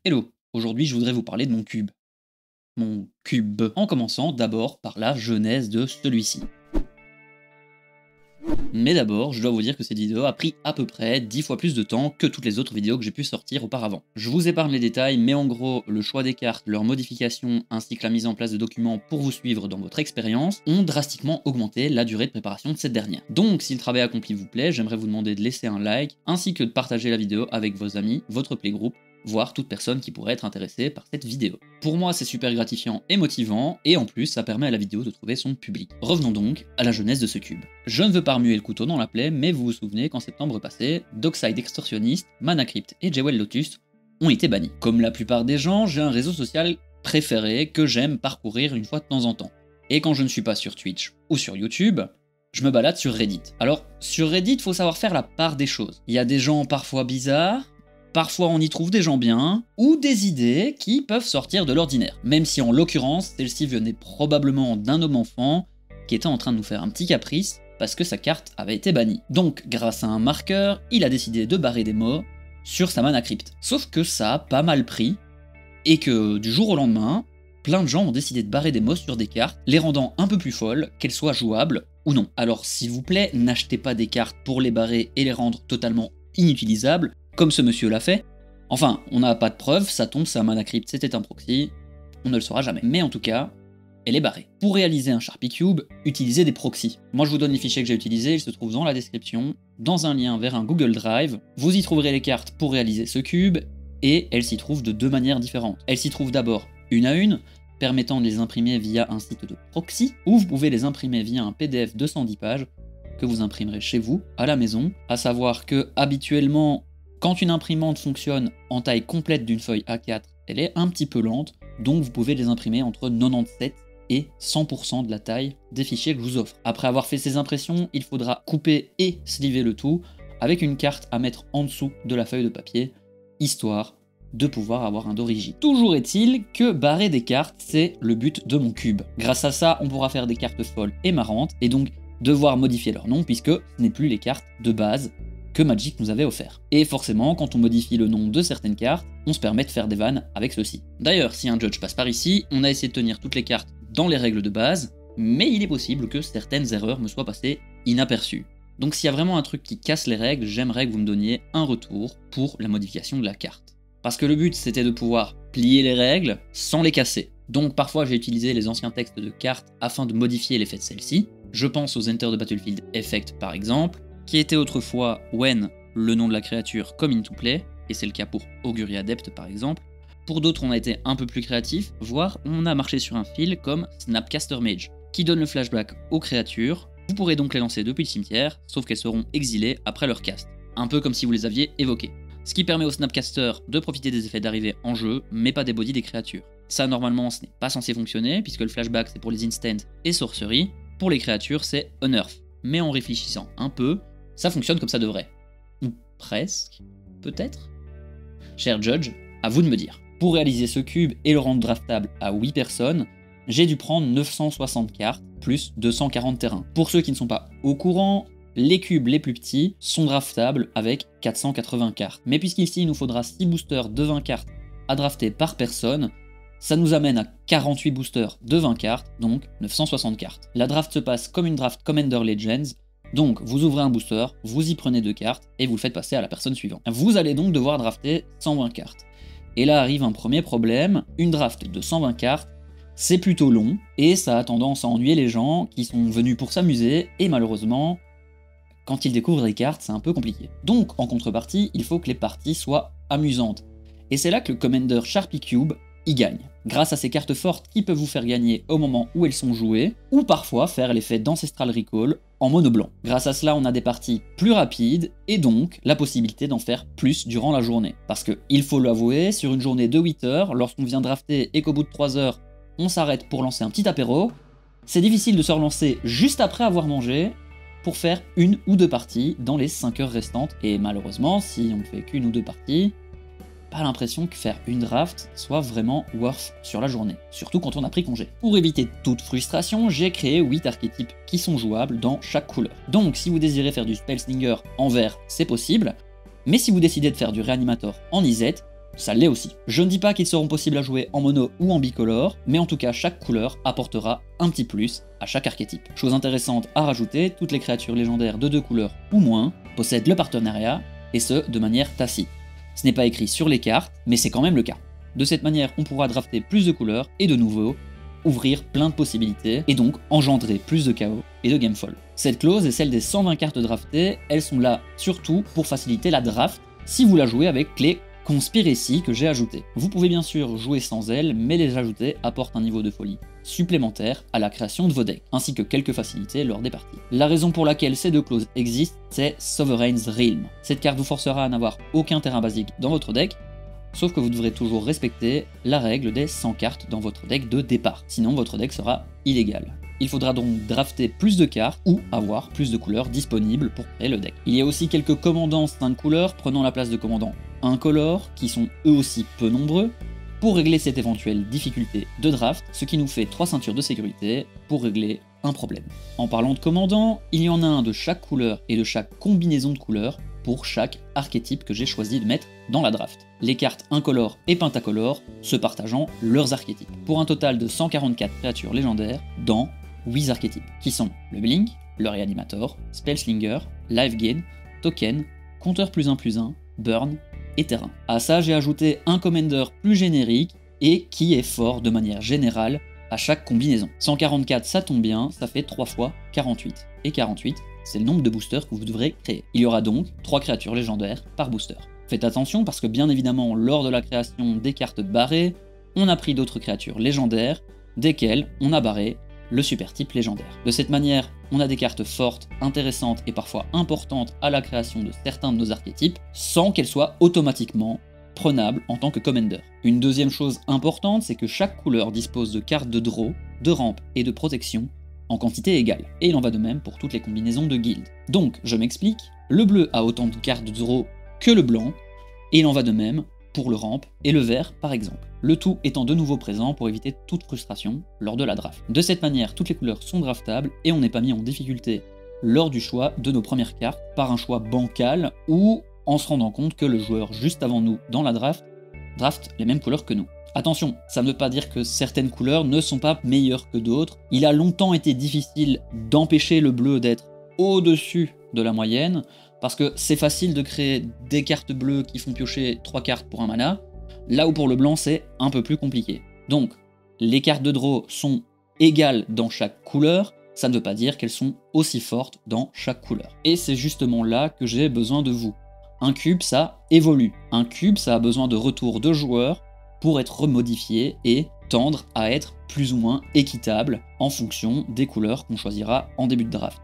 Hello, aujourd'hui je voudrais vous parler de mon cube. Mon cube. En commençant d'abord par la genèse de celui-ci. Mais d'abord, je dois vous dire que cette vidéo a pris à peu près 10 fois plus de temps que toutes les autres vidéos que j'ai pu sortir auparavant. Je vous épargne les détails, mais en gros, le choix des cartes, leur modification, ainsi que la mise en place de documents pour vous suivre dans votre expérience, ont drastiquement augmenté la durée de préparation de cette dernière. Donc, si le travail accompli vous plaît, j'aimerais vous demander de laisser un like, ainsi que de partager la vidéo avec vos amis, votre playgroup, voire toute personne qui pourrait être intéressée par cette vidéo. Pour moi, c'est super gratifiant et motivant, et en plus, ça permet à la vidéo de trouver son public. Revenons donc à la genèse de ce cube. Je ne veux pas remuer le couteau dans la plaie, mais vous vous souvenez qu'en septembre passé, Dockside Extortionist, Mana Crypt et Jewel Lotus ont été bannis. Comme la plupart des gens, j'ai un réseau social préféré que j'aime parcourir une fois de temps en temps. Et quand je ne suis pas sur Twitch ou sur YouTube, je me balade sur Reddit. Alors, sur Reddit, faut savoir faire la part des choses. Il y a des gens parfois bizarres, parfois on y trouve des gens bien, ou des idées qui peuvent sortir de l'ordinaire. Même si en l'occurrence, celle-ci venait probablement d'un homme enfant qui était en train de nous faire un petit caprice parce que sa carte avait été bannie. Donc, grâce à un marqueur, il a décidé de barrer des mots sur sa Mana Crypt. Sauf que ça a pas mal pris, et que du jour au lendemain, plein de gens ont décidé de barrer des mots sur des cartes, les rendant un peu plus folles, qu'elles soient jouables ou non. Alors s'il vous plaît, n'achetez pas des cartes pour les barrer et les rendre totalement inutilisables, comme ce monsieur l'a fait. Enfin, on n'a pas de preuves, ça tombe, sa Mana Crypt c'était un proxy, on ne le saura jamais. Mais en tout cas, elle est barrée. Pour réaliser un Sharpie Cube, utilisez des proxys. Moi je vous donne les fichiers que j'ai utilisés, ils se trouvent dans la description, dans un lien vers un Google Drive. Vous y trouverez les cartes pour réaliser ce cube, et elles s'y trouvent de deux manières différentes. Elles s'y trouvent d'abord une à une, permettant de les imprimer via un site de proxy, ou vous pouvez les imprimer via un PDF de 110 pages, que vous imprimerez chez vous, à la maison, à savoir que habituellement, quand une imprimante fonctionne en taille complète d'une feuille A4, elle est un petit peu lente, donc vous pouvez les imprimer entre 97 et 100% de la taille des fichiers que je vous offre. Après avoir fait ces impressions, il faudra couper et sliver le tout avec une carte à mettre en dessous de la feuille de papier, histoire de pouvoir avoir un dos rigide. Toujours est-il que barrer des cartes, c'est le but de mon cube. Grâce à ça, on pourra faire des cartes folles et marrantes, et donc devoir modifier leur nom, puisque ce n'est plus les cartes de base que Magic nous avait offert. Et forcément, quand on modifie le nom de certaines cartes, on se permet de faire des vannes avec ceci. D'ailleurs, si un judge passe par ici, on a essayé de tenir toutes les cartes dans les règles de base, mais il est possible que certaines erreurs me soient passées inaperçues. Donc s'il y a vraiment un truc qui casse les règles, j'aimerais que vous me donniez un retour pour la modification de la carte. Parce que le but c'était de pouvoir plier les règles sans les casser. Donc parfois j'ai utilisé les anciens textes de cartes afin de modifier l'effet de celle-ci. Je pense aux Enter the Battlefield Effect par exemple, qui était autrefois When, le nom de la créature comme into play, et c'est le cas pour Augury Adept par exemple. Pour d'autres on a été un peu plus créatif, voire on a marché sur un fil comme Snapcaster Mage, qui donne le flashback aux créatures. Vous pourrez donc les lancer depuis le cimetière, sauf qu'elles seront exilées après leur cast. Un peu comme si vous les aviez évoquées. Ce qui permet au Snapcaster de profiter des effets d'arrivée en jeu, mais pas des bodies des créatures. Ça normalement ce n'est pas censé fonctionner, puisque le flashback c'est pour les instants et sorcery. Pour les créatures c'est unnerf. Mais en réfléchissant un peu, ça fonctionne comme ça devrait. Ou presque, peut-être. Cher Judge, à vous de me dire. Pour réaliser ce cube et le rendre draftable à 8 personnes, j'ai dû prendre 960 cartes plus 240 terrains. Pour ceux qui ne sont pas au courant, les cubes les plus petits sont draftables avec 480 cartes. Mais puisqu'ici il nous faudra 6 boosters de 20 cartes à drafter par personne, ça nous amène à 48 boosters de 20 cartes, donc 960 cartes. La draft se passe comme une draft Commander Legends, donc vous ouvrez un booster, vous y prenez 2 cartes et vous le faites passer à la personne suivante. Vous allez donc devoir drafter 120 cartes. Et là arrive un premier problème, une draft de 120 cartes, c'est plutôt long, et ça a tendance à ennuyer les gens qui sont venus pour s'amuser, et malheureusement, quand ils découvrent les cartes, c'est un peu compliqué. Donc, en contrepartie, il faut que les parties soient amusantes. Et c'est là que le Commander Sharpie Cube y gagne. Grâce à ces cartes fortes qui peuvent vous faire gagner au moment où elles sont jouées, ou parfois faire l'effet d'Ancestral Recall en mono blanc. Grâce à cela, on a des parties plus rapides, et donc la possibilité d'en faire plus durant la journée. Parce que, il faut l'avouer, sur une journée de 8 heures, lorsqu'on vient drafter et qu'au bout de 3 heures, on s'arrête pour lancer un petit apéro, c'est difficile de se relancer juste après avoir mangé pour faire 1 ou 2 parties dans les 5 heures restantes. Et malheureusement, si on ne fait qu'1 ou 2 parties, pas l'impression que faire une draft soit vraiment worth sur la journée, surtout quand on a pris congé. Pour éviter toute frustration, j'ai créé 8 archétypes qui sont jouables dans chaque couleur. Donc si vous désirez faire du Spellslinger en vert, c'est possible, mais si vous décidez de faire du Reanimator en Isette, ça l'est aussi. Je ne dis pas qu'ils seront possibles à jouer en mono ou en bicolore, mais en tout cas chaque couleur apportera un petit plus à chaque archétype. Chose intéressante à rajouter, toutes les créatures légendaires de 2 couleurs ou moins possèdent le partenariat, et ce de manière tacite. Ce n'est pas écrit sur les cartes, mais c'est quand même le cas. De cette manière, on pourra drafter plus de couleurs et de nouveau ouvrir plein de possibilités et donc engendrer plus de chaos et de gamefall. Cette clause et celle des 120 cartes draftées, elles sont là surtout pour faciliter la draft si vous la jouez avec les Conspiracy que j'ai ajoutées. Vous pouvez bien sûr jouer sans elles, mais les ajouter apporte un niveau de folie supplémentaire à la création de vos decks, ainsi que quelques facilités lors des parties. La raison pour laquelle ces 2 clauses existent, c'est Sovereign's Realm. Cette carte vous forcera à n'avoir aucun terrain basique dans votre deck, sauf que vous devrez toujours respecter la règle des 100 cartes dans votre deck de départ, sinon votre deck sera illégal. Il faudra donc drafter plus de cartes ou avoir plus de couleurs disponibles pour créer le deck. Il y a aussi quelques commandants 5 couleurs prenant la place de commandants incolores, qui sont eux aussi peu nombreux, pour régler cette éventuelle difficulté de draft, ce qui nous fait 3 ceintures de sécurité pour régler un problème. En parlant de commandants, il y en a un de chaque couleur et de chaque combinaison de couleurs pour chaque archétype que j'ai choisi de mettre dans la draft. Les cartes incolores et pentacolores se partageant leurs archétypes, pour un total de 144 créatures légendaires dans 8 archétypes, qui sont le Blink, le Reanimator, Spellslinger, Life Gain, Token, Compteur +1/+1, Burn et Terrain. À ça, j'ai ajouté un Commander plus générique et qui est fort de manière générale à chaque combinaison. 144, ça tombe bien, ça fait 3 fois 48. Et 48, c'est le nombre de boosters que vous devrez créer. Il y aura donc 3 créatures légendaires par booster. Faites attention parce que bien évidemment, lors de la création des cartes barrées, on a pris d'autres créatures légendaires, desquelles on a barré le super type légendaire. De cette manière, on a des cartes fortes, intéressantes et parfois importantes à la création de certains de nos archétypes, sans qu'elles soient automatiquement prenables en tant que commander. Une deuxième chose importante, c'est que chaque couleur dispose de cartes de draw, de rampe et de protection en quantité égale. Et il en va de même pour toutes les combinaisons de guildes. Donc, je m'explique, le bleu a autant de cartes de draw que le blanc, et il en va de même pour le ramp et le vert par exemple. Le tout étant de nouveau présent pour éviter toute frustration lors de la draft. De cette manière, toutes les couleurs sont draftables et on n'est pas mis en difficulté lors du choix de nos premières cartes par un choix bancal ou en se rendant compte que le joueur juste avant nous dans la draft les mêmes couleurs que nous. Attention, ça ne veut pas dire que certaines couleurs ne sont pas meilleures que d'autres. Il a longtemps été difficile d'empêcher le bleu d'être au-dessus de la moyenne, parce que c'est facile de créer des cartes bleues qui font piocher 3 cartes pour un mana, là où pour le blanc c'est un peu plus compliqué. Donc, les cartes de draw sont égales dans chaque couleur, ça ne veut pas dire qu'elles sont aussi fortes dans chaque couleur. Et c'est justement là que j'ai besoin de vous. Un cube, ça évolue. Un cube, ça a besoin de retour de joueurs pour être remodifié et tendre à être plus ou moins équitable en fonction des couleurs qu'on choisira en début de draft.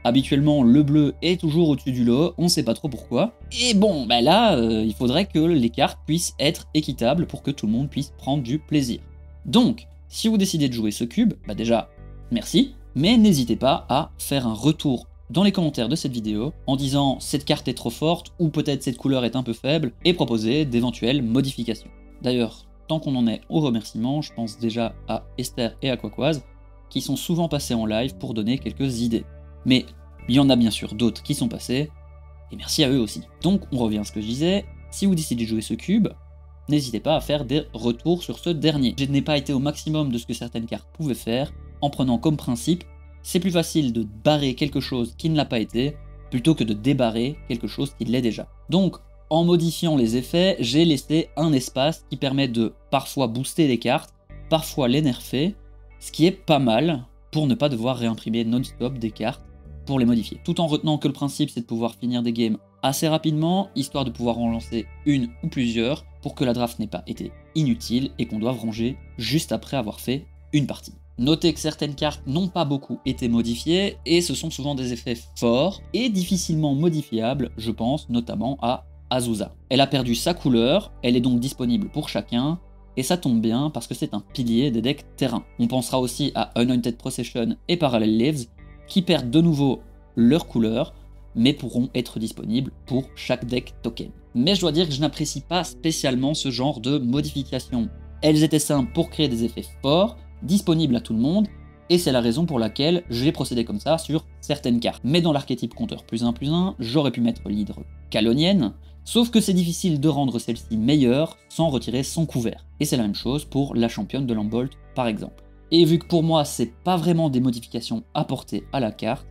Habituellement, le bleu est toujours au-dessus du lot, on sait pas trop pourquoi. Et bon, bah là, il faudrait que les cartes puissent être équitables pour que tout le monde puisse prendre du plaisir. Donc, si vous décidez de jouer ce cube, bah déjà, merci, mais n'hésitez pas à faire un retour dans les commentaires de cette vidéo en disant cette carte est trop forte ou peut-être cette couleur est un peu faible et proposer d'éventuelles modifications. D'ailleurs, tant qu'on en est au remerciement, je pense déjà à Esther et à Quaquoise qui sont souvent passés en live pour donner quelques idées. Mais il y en a bien sûr d'autres qui sont passés, et merci à eux aussi. Donc on revient à ce que je disais, si vous décidez de jouer ce cube, n'hésitez pas à faire des retours sur ce dernier. Je n'ai pas été au maximum de ce que certaines cartes pouvaient faire, en prenant comme principe, c'est plus facile de barrer quelque chose qui ne l'a pas été, plutôt que de débarrer quelque chose qui l'est déjà. Donc, en modifiant les effets, j'ai laissé un espace qui permet de parfois booster les cartes, parfois les nerfer, ce qui est pas mal pour ne pas devoir réimprimer non-stop des cartes pour les modifier. Tout en retenant que le principe c'est de pouvoir finir des games assez rapidement, histoire de pouvoir en lancer une ou plusieurs, pour que la draft n'ait pas été inutile et qu'on doive ranger juste après avoir fait une partie. Notez que certaines cartes n'ont pas beaucoup été modifiées, et ce sont souvent des effets forts et difficilement modifiables, je pense notamment à Azusa. Elle a perdu sa couleur, elle est donc disponible pour chacun, et ça tombe bien parce que c'est un pilier des decks terrain. On pensera aussi à Anointed Procession et Parallel Lives, qui perdent de nouveau leur couleur, mais pourront être disponibles pour chaque deck token. Mais je dois dire que je n'apprécie pas spécialement ce genre de modifications. Elles étaient simples pour créer des effets forts, disponibles à tout le monde, et c'est la raison pour laquelle j'ai procédé comme ça sur certaines cartes. Mais dans l'archétype compteur +1/+1, j'aurais pu mettre l'hydre calonienne, sauf que c'est difficile de rendre celle-ci meilleure sans retirer son couvert. Et c'est la même chose pour la championne de Lambolt par exemple. Et vu que pour moi c'est pas vraiment des modifications apportées à la carte,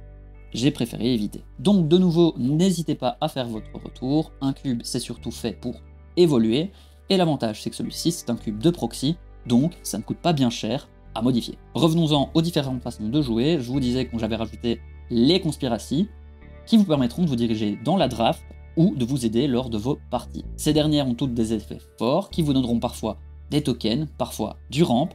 j'ai préféré éviter. Donc de nouveau, n'hésitez pas à faire votre retour, un cube c'est surtout fait pour évoluer, et l'avantage c'est que celui-ci c'est un cube de proxy, donc ça ne coûte pas bien cher à modifier. Revenons-en aux différentes façons de jouer. Je vous disais que j'avais rajouté les conspiracies, qui vous permettront de vous diriger dans la draft ou de vous aider lors de vos parties. Ces dernières ont toutes des effets forts qui vous donneront parfois des tokens, parfois du ramp,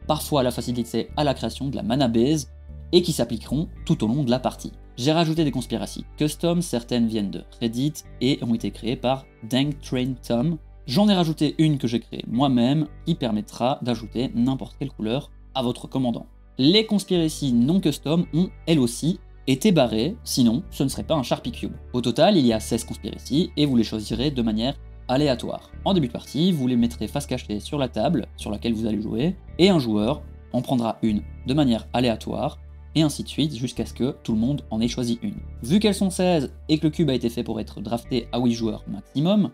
parfois la facilité à la création de la mana base, et qui s'appliqueront tout au long de la partie. J'ai rajouté des conspiracies custom, certaines viennent de Reddit et ont été créées par Dank Train Tom. J'en ai rajouté une que j'ai créée moi-même qui permettra d'ajouter n'importe quelle couleur à votre commandant. Les conspiracies non custom ont elles aussi été barrées, sinon ce ne serait pas un Sharpie Cube. Au total, il y a 16 conspiracies et vous les choisirez de manière aléatoire. En début de partie, vous les mettrez face cachée sur la table sur laquelle vous allez jouer, et un joueur en prendra une de manière aléatoire, et ainsi de suite jusqu'à ce que tout le monde en ait choisi une. Vu qu'elles sont 16 et que le cube a été fait pour être drafté à 8 joueurs maximum,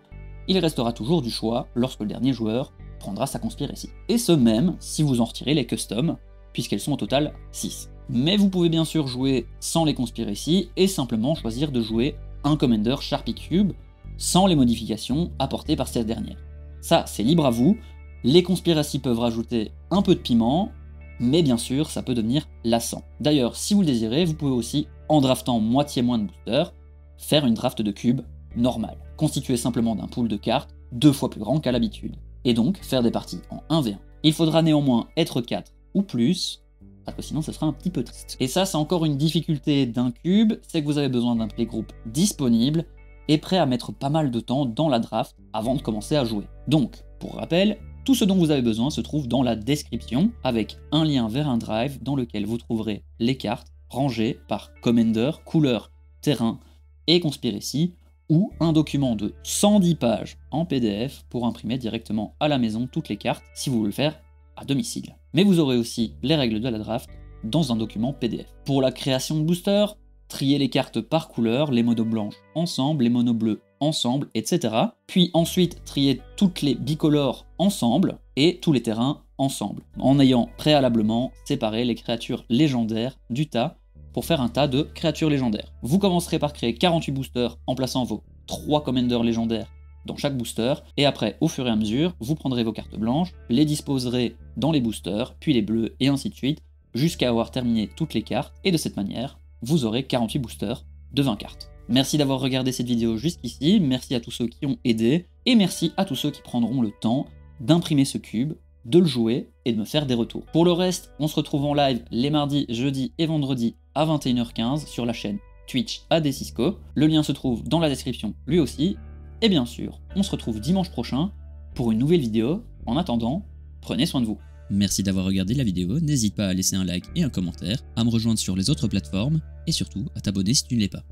il restera toujours du choix lorsque le dernier joueur prendra sa conspiracy. Et ce même si vous en retirez les customs, puisqu'elles sont au total 6. Mais vous pouvez bien sûr jouer sans les conspiracies et simplement choisir de jouer un Commander Sharpie Cube sans les modifications apportées par cette dernière. Ça, c'est libre à vous. Les conspiracies peuvent rajouter un peu de piment, mais bien sûr, ça peut devenir lassant. D'ailleurs, si vous le désirez, vous pouvez aussi, en draftant moitié moins de boosters, faire une draft de cubes normale, constituée simplement d'un pool de cartes 2 fois plus grand qu'à l'habitude, et donc faire des parties en 1v1. Il faudra néanmoins être 4 ou plus, parce que sinon ce sera un petit peu triste. Et ça, c'est encore une difficulté d'un cube, c'est que vous avez besoin d'un playgroup disponible et prêt à mettre pas mal de temps dans la draft avant de commencer à jouer. Donc, pour rappel, tout ce dont vous avez besoin se trouve dans la description, avec un lien vers un drive dans lequel vous trouverez les cartes rangées par Commander, couleur, terrain et conspiracy, ou un document de 110 pages en PDF pour imprimer directement à la maison toutes les cartes si vous voulez le faire à domicile. Mais vous aurez aussi les règles de la draft dans un document PDF. Pour la création de booster, trier les cartes par couleur, les monos blanches ensemble, les monos bleus ensemble, etc. Puis ensuite trier toutes les bicolores ensemble et tous les terrains ensemble, en ayant préalablement séparé les créatures légendaires du tas pour faire un tas de créatures légendaires. Vous commencerez par créer 48 boosters en plaçant vos 3 commanders légendaires dans chaque booster, et après, au fur et à mesure, vous prendrez vos cartes blanches, les disposerez dans les boosters, puis les bleus, et ainsi de suite, jusqu'à avoir terminé toutes les cartes, et de cette manière, vous aurez 48 boosters de 20 cartes. Merci d'avoir regardé cette vidéo jusqu'ici, merci à tous ceux qui ont aidé, et merci à tous ceux qui prendront le temps d'imprimer ce cube, de le jouer, et de me faire des retours. Pour le reste, on se retrouve en live les mardis, jeudis et vendredis à 21h15 sur la chaîne Twitch ADCisco. Le lien se trouve dans la description lui aussi. Et bien sûr, on se retrouve dimanche prochain pour une nouvelle vidéo. En attendant, prenez soin de vous. Merci d'avoir regardé la vidéo, n'hésite pas à laisser un like et un commentaire, à me rejoindre sur les autres plateformes, et surtout à t'abonner si tu ne l'es pas.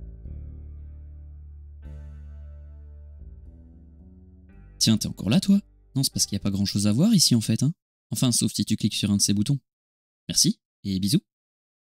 Tiens, t'es encore là toi? Non, c'est parce qu'il n'y a pas grand chose à voir ici en fait, hein. Enfin, sauf si tu cliques sur un de ces boutons. Merci, et bisous.